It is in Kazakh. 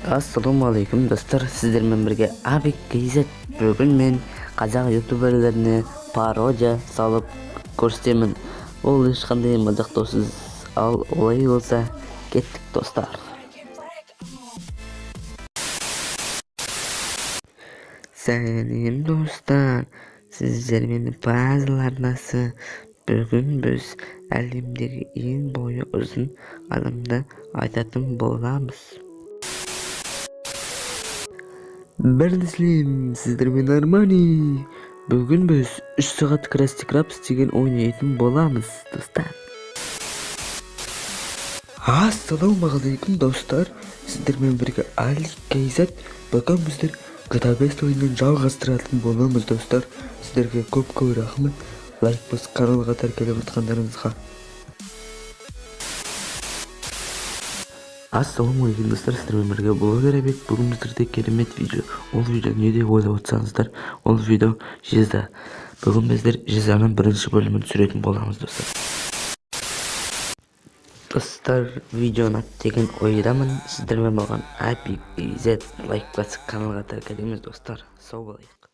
Assalamu alaikum dostlar, sizlerмен бірге Абик Кейзет. Бүгін мен қазақ ютуберлеріне пародия салып көрсетемін. Ол ешқандай мадақтаусыз, ал олай болса кеттік достар. Сәлем достар, сіздермен Пазл арнасы. Бүгін біз әлемдегі ең бойы ұзын адамды айтатын боламыз. Бәріңізге сіздермен Армани. Бүгін біз 3 сағат Красти Крабс деген ойнайтын боламыз, достар. Ассалаумағалейкум достар, сіздермен бірге Абик Кейзет. Бүгін біздер GTA 5 ойынын жалғастыратын боламыз, достар. Сіздерге көп рахмет. Лайк басып каналға тіркеліп жатқандарыңызға. Ассалаумағалейкум достар, сіздермен бірге блогер Абик. Бүгін біздерде керемет видео. Ол видео не деп ойлап отырсаңыздар, ол видео жиза. Бүгін біздер жизаның бірінші бөлімін түсіретін боламыз, достар. Достар, видеоны деген ойдамын. Сіздермен болған Абик Кейзет. Лайк басып каналға тіркеліңіз, достар. Сау болайық.